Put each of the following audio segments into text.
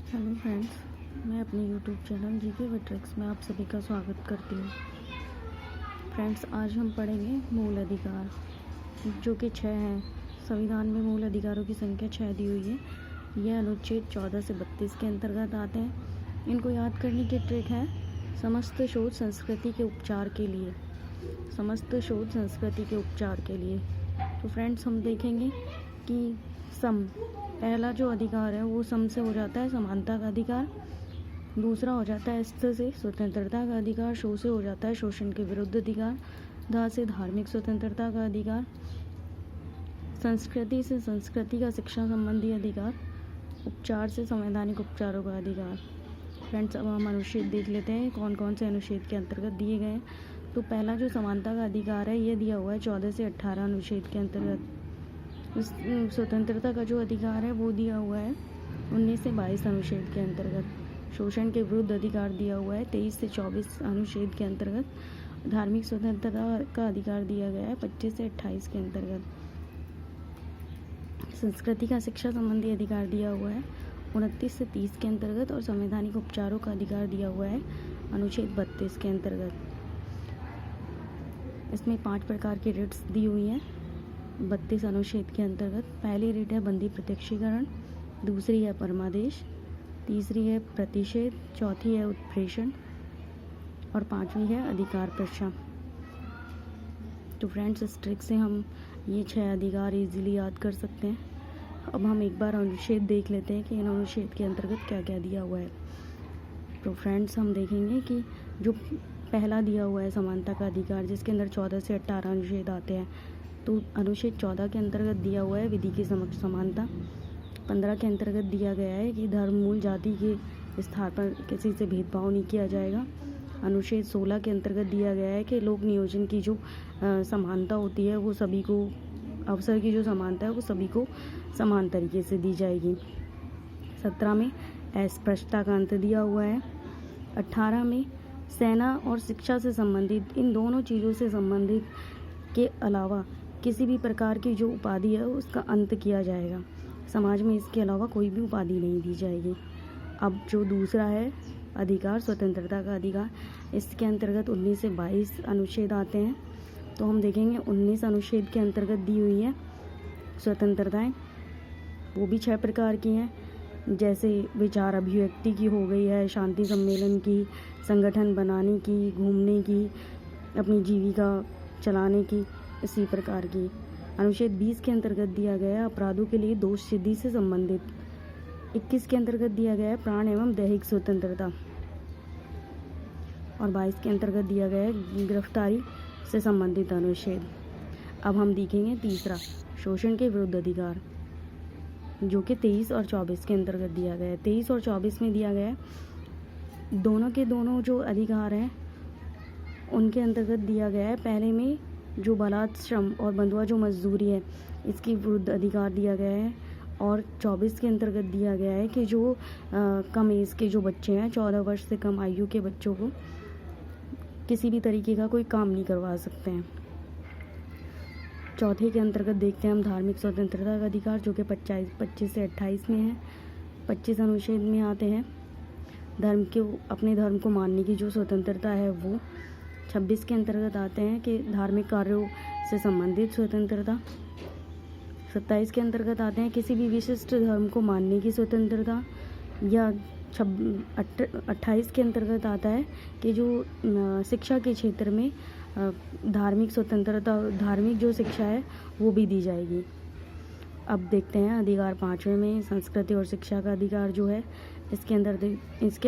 Hello friends, मैं अपने YouTube channel GK with tricks में आप सभी का स्वागत करती हूँ। फ्रेंड्स, आज हम पढ़ेंगे मूल अधिकार, जो कि 6 हैं। संविधान में मूल अधिकारों की संख्या 6 दी हुई है। यह अनुच्छेद 14 से 32 के अंतर्गत आते हैं। इनको याद करने की ट्रिक है समस्त शोध संस्कृति के उपचार के लिए। समस्त शोध संस्कृति के उपचार के लिए तो फ्रेंड्स, हम देखेंगे कि पहला जो अधिकार है वो सम से हो जाता है समानता का अधिकार। दूसरा हो जाता है स्थ से स्वतंत्रता का अधिकार। शो से हो जाता है शोषण के विरुद्ध अधिकार। धा से धार्मिक स्वतंत्रता का अधिकार। संस्कृति से संस्कृति का शिक्षा संबंधी अधिकार। उपचार से संवैधानिक उपचारों का अधिकार। फ्रेंड्स, अब हम अनुच्छेद देख लेते हैं कौन कौन से अनुच्छेद के अंतर्गत दिए गए हैं। तो पहला जो समानता का अधिकार है ये दिया हुआ है 14 से 18 अनुच्छेद के अंतर्गत। स्वतंत्रता का जो अधिकार है वो दिया हुआ है 19 से 22 अनुच्छेद के अंतर्गत। शोषण के विरुद्ध अधिकार दिया हुआ है 23 से 24 अनुच्छेद के अंतर्गत। धार्मिक स्वतंत्रता का अधिकार दिया गया है 25 से 28 के अंतर्गत। संस्कृति का शिक्षा संबंधी अधिकार दिया हुआ है 29 से 30 के अंतर्गत। और संवैधानिक उपचारों का अधिकार दिया हुआ है अनुच्छेद 32 के अंतर्गत। इसमें 5 प्रकार की रिट्स दी हुई हैं 32 अनुच्छेद के अंतर्गत। पहली रिट है बंदी प्रत्यक्षीकरण, दूसरी है परमादेश, तीसरी है प्रतिषेध, चौथी है उत्प्रेषण और पांचवी है अधिकार प्रश्न। तो फ्रेंड्स, इस ट्रिक से हम ये 6 अधिकार इजीली याद कर सकते हैं। अब हम एक बार अनुच्छेद देख लेते हैं कि इन अनुच्छेद के अंतर्गत क्या क्या दिया हुआ है। तो फ्रेंड्स, हम देखेंगे कि जो पहला दिया हुआ है समानता का अधिकार, जिसके अंदर 14 से 18 अनुच्छेद आते हैं। तो अनुच्छेद 14 के अंतर्गत दिया हुआ है विधि की समक्ष समानता। 15 के अंतर्गत दिया गया है कि धर्म, मूल, जाति के स्थान पर किसी से भेदभाव नहीं किया जाएगा। अनुच्छेद 16 के अंतर्गत दिया गया है कि लोक नियोजन की जो समानता होती है वो सभी को, अवसर की जो समानता है वो सभी को समान तरीके से दी जाएगी। 17 में अस्पृश्यता का अंत दिया हुआ है। 18 में सेना और शिक्षा से संबंधित, इन दोनों चीज़ों से संबंधित के अलावा किसी भी प्रकार की जो उपाधि है उसका अंत किया जाएगा। समाज में इसके अलावा कोई भी उपाधि नहीं दी जाएगी। अब जो दूसरा है अधिकार, स्वतंत्रता का अधिकार, इसके अंतर्गत 19 से 22 अनुच्छेद आते हैं। तो हम देखेंगे 19 अनुच्छेद के अंतर्गत दी हुई है स्वतंत्रताएं, वो भी 6 प्रकार की हैं। जैसे विचार अभिव्यक्ति की हो गई है, शांति सम्मेलन की, संगठन बनाने की, घूमने की, अपनी जीविका चलाने की, इसी प्रकार की। अनुच्छेद 20 के अंतर्गत दिया गया है अपराधों के लिए दोष सिद्धि से संबंधित। 21 के अंतर्गत दिया गया है प्राण एवं दैहिक स्वतंत्रता। और 22 के अंतर्गत दिया गया है गिरफ्तारी से संबंधित अनुच्छेद। अब हम देखेंगे तीसरा, शोषण के विरुद्ध अधिकार, जो कि 23 और 24 के अंतर्गत दिया गया है। 23 और 24 में दिया गया है दोनों के दोनों जो अधिकार हैं उनके अंतर्गत दिया गया है। पहले में जो बलात् श्रम और बंधुआ जो मजदूरी है इसके विरुद्ध अधिकार दिया गया है। और 24 के अंतर्गत दिया गया है कि जो कम एज के जो बच्चे हैं, 14 वर्ष से कम आयु के बच्चों को किसी भी तरीके का कोई काम नहीं करवा सकते हैं। चौथे के अंतर्गत देखते हैं हम धार्मिक स्वतंत्रता का अधिकार, जो कि 25 से 28 में है। 25 अनुच्छेद में आते हैं अपने धर्म को मानने की जो स्वतंत्रता है वो। 26 के अंतर्गत आते हैं कि धार्मिक कार्यों से संबंधित स्वतंत्रता। 27 के अंतर्गत आते हैं किसी भी विशिष्ट धर्म को मानने की स्वतंत्रता। या 28 के अंतर्गत आता है कि जो शिक्षा के क्षेत्र में धार्मिक स्वतंत्रता, धार्मिक जो शिक्षा है वो भी दी जाएगी। अब देखते हैं अधिकार 5वें में संस्कृति और शिक्षा का अधिकार जो है, इसके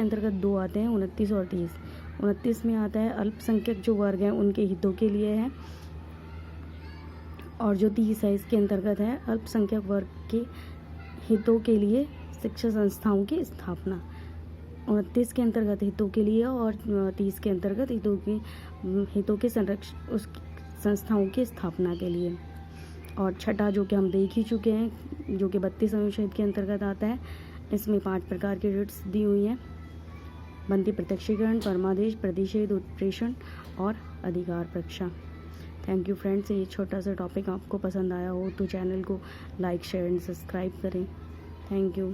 अंतर्गत 2 आते हैं 29 और 30। 29 में आता है अल्पसंख्यक जो वर्ग हैं उनके हितों के लिए है। और जो 30 है इसके अंतर्गत है अल्पसंख्यक वर्ग के हितों के लिए शिक्षा संस्थाओं की स्थापना। 29 के अंतर्गत हितों के लिए और 30 के अंतर्गत हितों के संरक्षण, उस संस्थाओं की स्थापना के लिए। और छठा जो कि हम देख ही चुके हैं, जो कि 32 अनुच्छेद के अंतर्गत आता है। इसमें 5 प्रकार की रिट्स दी हुई हैं: बंदी प्रत्यक्षीकरण, परमादेश, प्रतिषेध, उत्प्रेषण और अधिकार प्रक्षा। Thank you friends. ये छोटा सा टॉपिक आपको पसंद आया हो तो चैनल को लाइक, शेयर एंड सब्सक्राइब करें। Thank you.